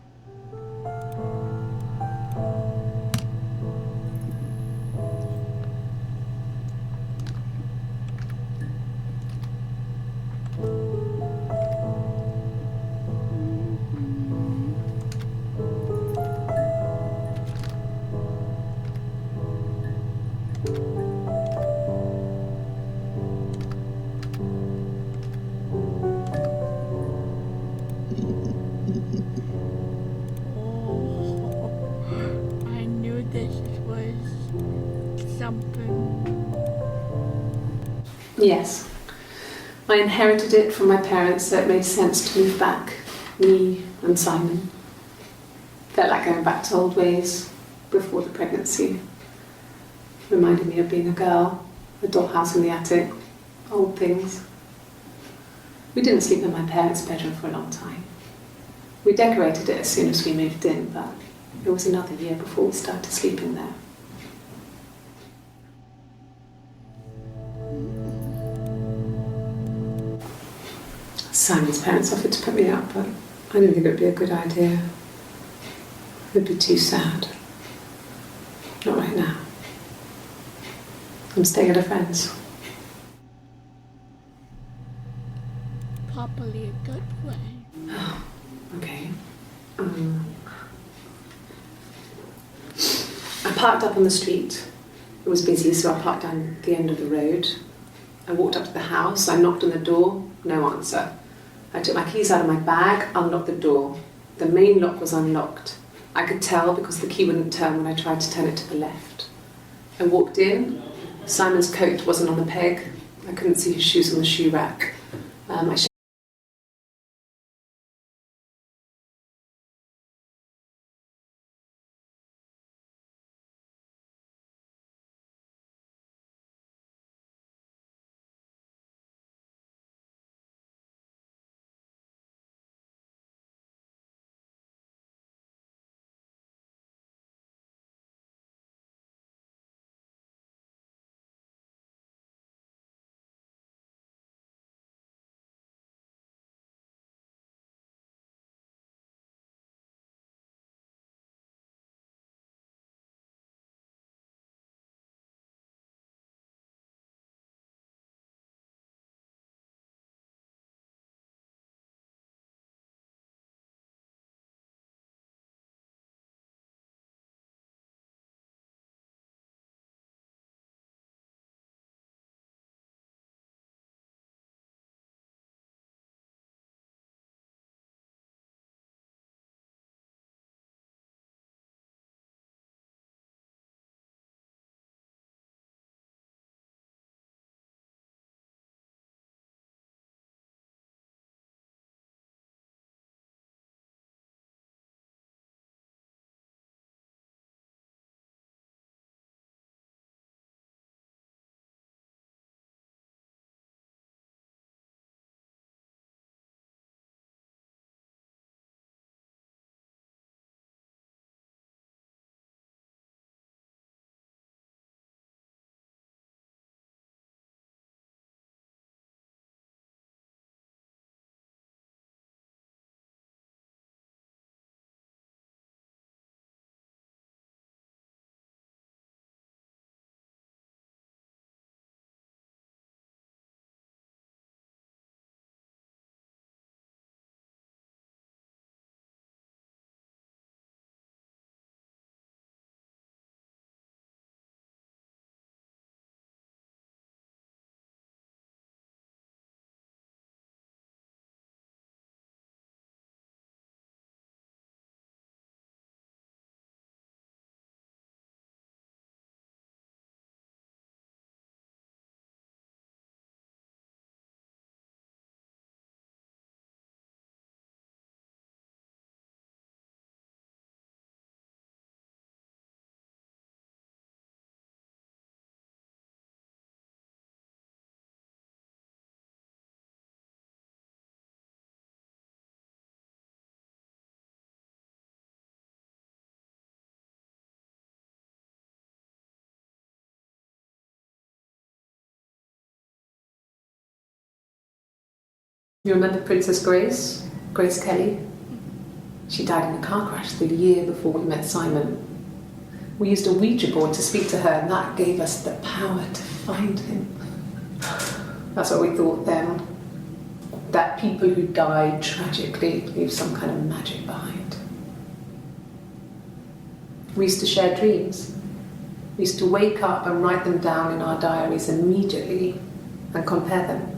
Oh, I knew this was something. Yes. I inherited it from my parents, so it made sense to move back, me and Simon. Felt like going back to old ways before the pregnancy. Reminded me of being a girl, a dollhouse in the attic, old things. We didn't sleep in my parents' bedroom for a long time. We decorated it as soon as we moved in, but it was another year before we started sleeping there. Simon's parents offered to put me up, but I didn't think it would be a good idea. It would be too sad. Not right now. I'm staying at a friend's. Probably a good way. Okay. I parked up on the street. It was busy, so I parked down the end of the road. I walked up to the house. I knocked on the door. No answer. I took my keys out of my bag, unlocked the door. The main lock was unlocked. I could tell because the key wouldn't turn when I tried to turn it to the left. I walked in. Simon's coat wasn't on the peg. I couldn't see his shoes on the shoe rack. I You remember Princess Grace? Grace Kelly? She died in a car crash the year before we met Simon. We used a Ouija board to speak to her, and that gave us the power to find him. That's what we thought then. That people who died tragically leave some kind of magic behind. We used to share dreams. We used to wake up and write them down in our diaries immediately and compare them.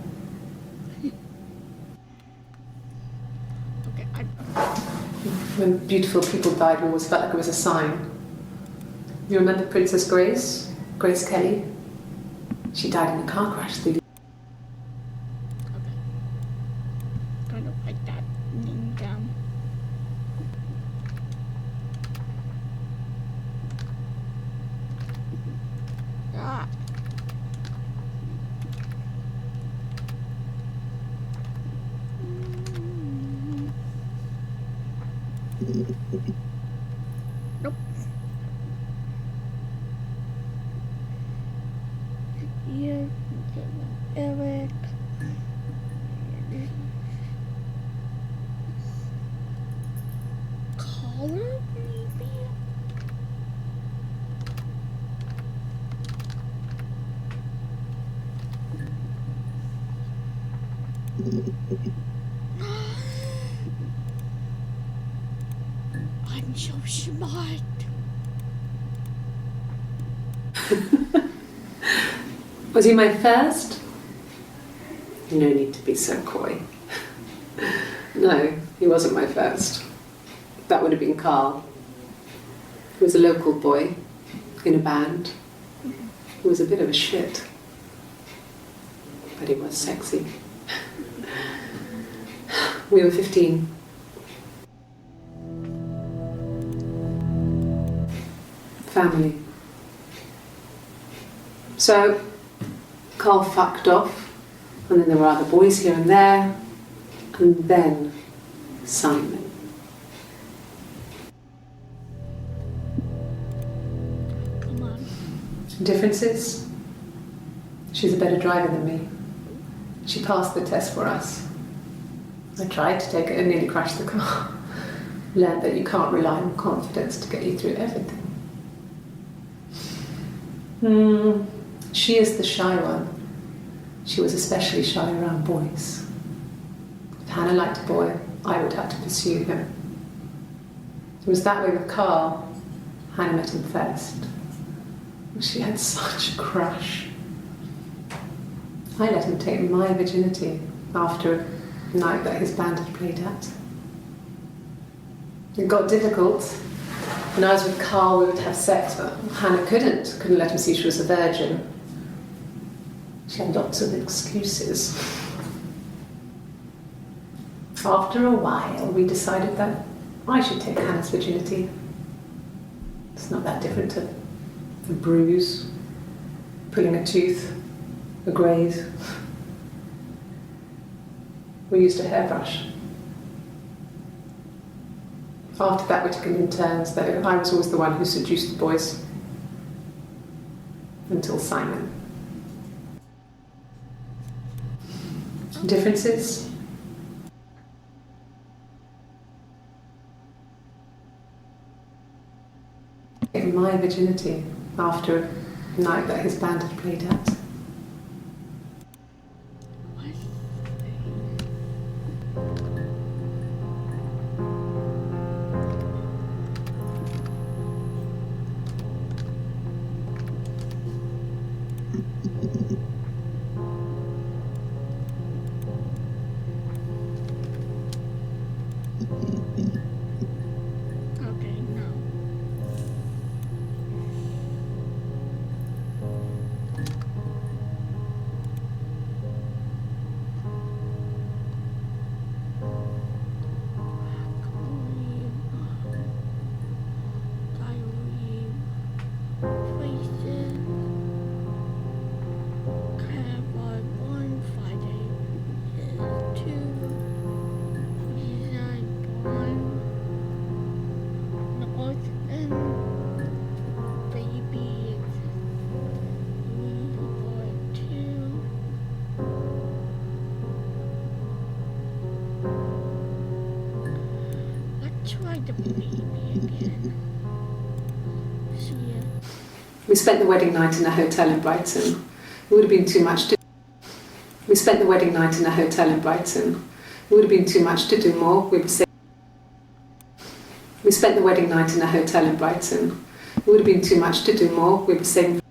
Okay, When beautiful people died, we always felt like it was a sign. You remember Princess Grace? Grace Kelly? She died in a car crash the okay. Kind of like that name down. Ah. Nope. Here, Eric. Caller, maybe? I'm so smart. Was he my first? No need to be so coy. No, he wasn't my first. That would have been Carl. He was a local boy in a band. He was a bit of a shit. But he was sexy. We were 15. Family. So, Carl fucked off, and then there were other boys here and there, and then Simon. Come on. Differences? She's a better driver than me. She passed the test for us. I tried to take it and nearly crashed the car. Learned that you can't rely on confidence to get you through everything. She is the shy one. She was especially shy around boys. If Hannah liked a boy, I would have to pursue him. It was that way with Carl. Hannah met him first. She had such a crush. I let him take my virginity after a night that his band had played at. It got difficult. When I was with Carl, we would have sex, but Hannah couldn't let him see she was a virgin. She had lots of excuses. After a while, we decided that I should take Hannah's virginity. It's not that different to a bruise, pulling a tooth, a graze. We used a hairbrush. After that, we took it in turns, though. I was always the one who seduced the boys. Until Simon. Differences? In my virginity after a night that his band had played at. Okay, no. the baby again. See ya. We spent the wedding night in a hotel in Brighton. It would have been too much to. We spent the wedding night in a hotel in Brighton. It would have been too much to do more. We were saving. We spent the wedding night in a hotel in Brighton. It would have been too much to do more. We were saving.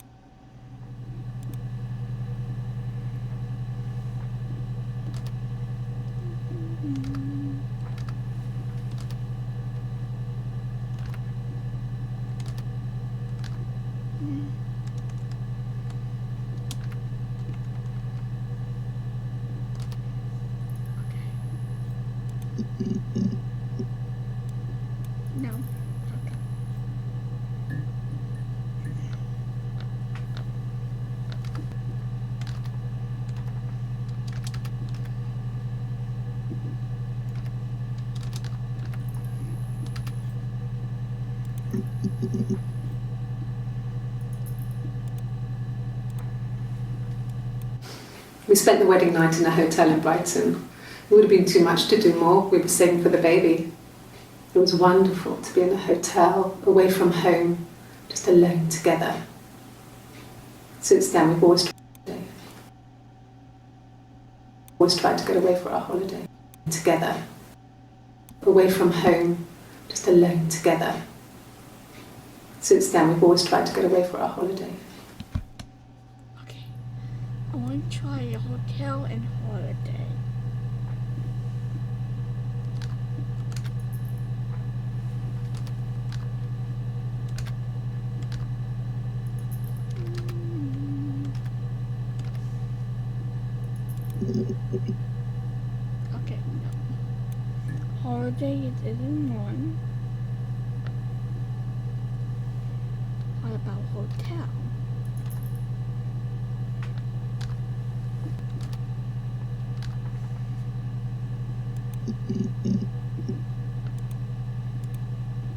No. Okay. We spent the wedding night in a hotel in Brighton. It would have been too much to do more. We were saving for the baby. It was wonderful to be in a hotel, away from home, just alone together. Since then, we've always tried to get away for our holiday. Together. Away from home, just alone together. Since then, we've always tried to get away for our holiday. Okay. I want to try a hotel and holiday. Okay, no. Holiday is in one. What about hotel?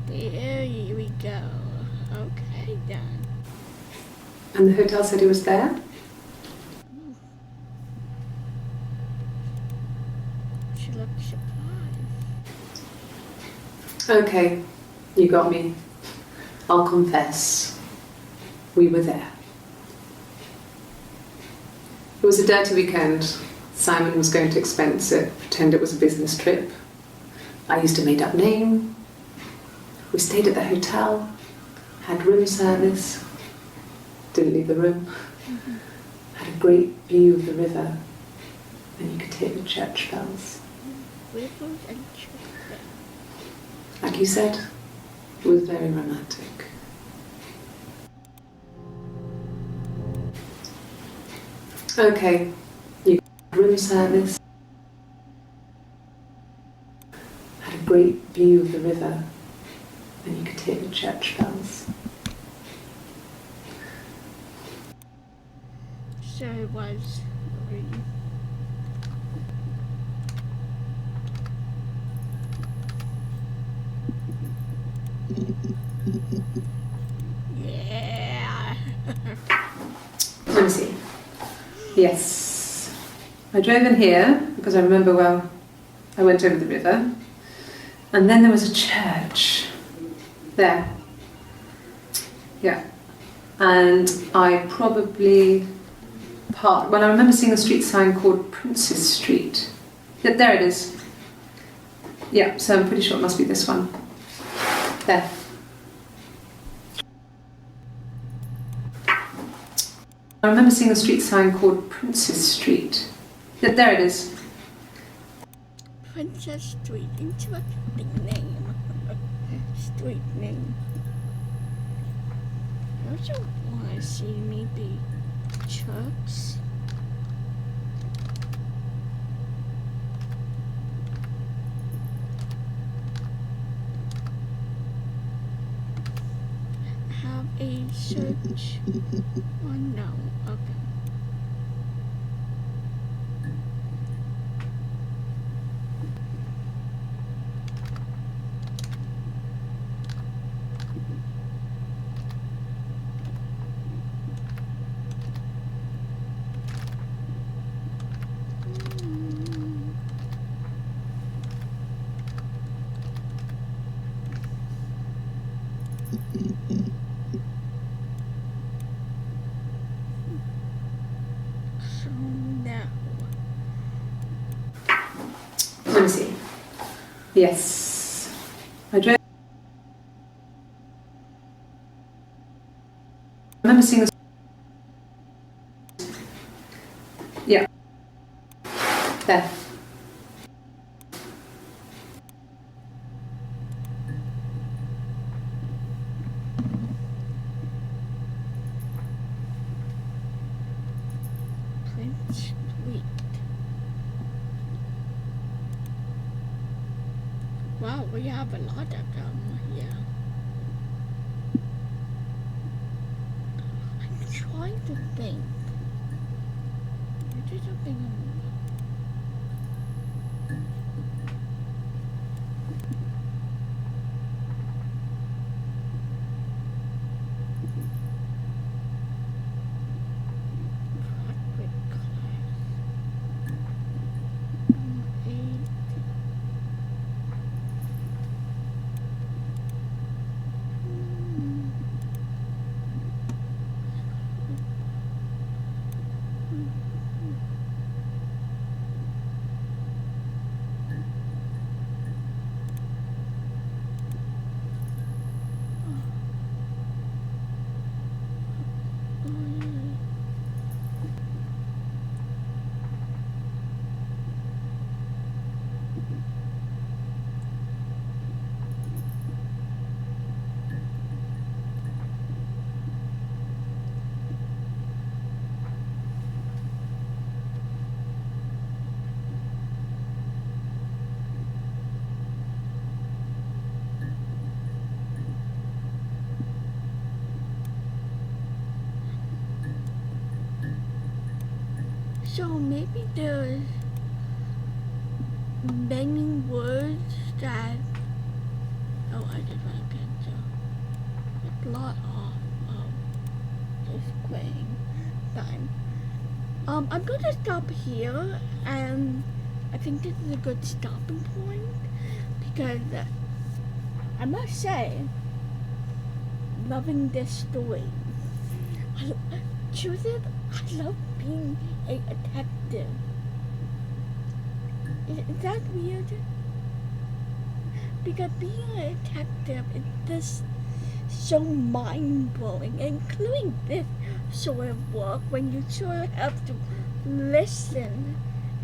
There we go. Okay, done. And the hotel said he was there? She looked surprised. Okay, you got me. I'll confess. We were there. It was a dirty weekend. Simon was going to expense it, pretend it was a business trip. I used a made-up name. We stayed at the hotel, had room service, didn't leave the room, had a great view of the river, and you could hear the church bells. Rivers and church. Like you said, it was very romantic. Okay, you had room service, had a great view of the river, and you could hear the church bells. So it was three. Yeah. Let me see. Yes. I drove in here because I remember, well, I went over the river, and then there was a church there. Yeah. And I probably parked, well, I remember seeing a street sign called Princess Street. Yeah, there it is. Yeah, so I'm pretty sure it must be this one. There. I remember seeing a street sign called Princess Street. Yeah, there it is. Princess Street. Interesting name. Street name. I also want to see maybe trucks. Have a search. Oh no. Okay. So now, Let me see. Yes. I remember seeing this. Yeah. There. Prince Street. Wow, we have a lot of them here. I'm trying to think. Is there something Broderick class? Eight. So maybe there's many words that I just want to cancel. It's a lot of just playing time. I'm gonna stop here, and I think this is a good stopping point because I must say, loving this story. Judith, I love being a detective. Is that weird? Because being a detective is just so mind-blowing, including this sort of work when you sort of have to listen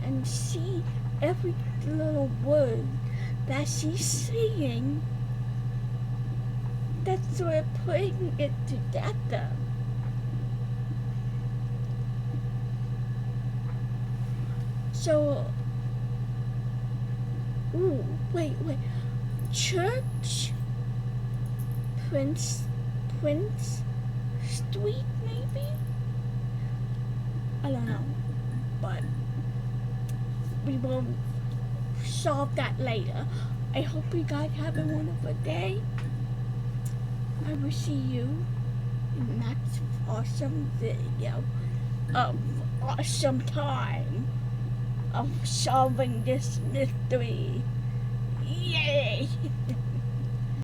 and see every little word that she's saying. That's sort of putting it together. So, wait. Church? Prince Street, maybe? I don't know. But we will solve that later. I hope you guys have a wonderful day. I will see you in the next awesome video of awesome time of solving this mystery. Yay!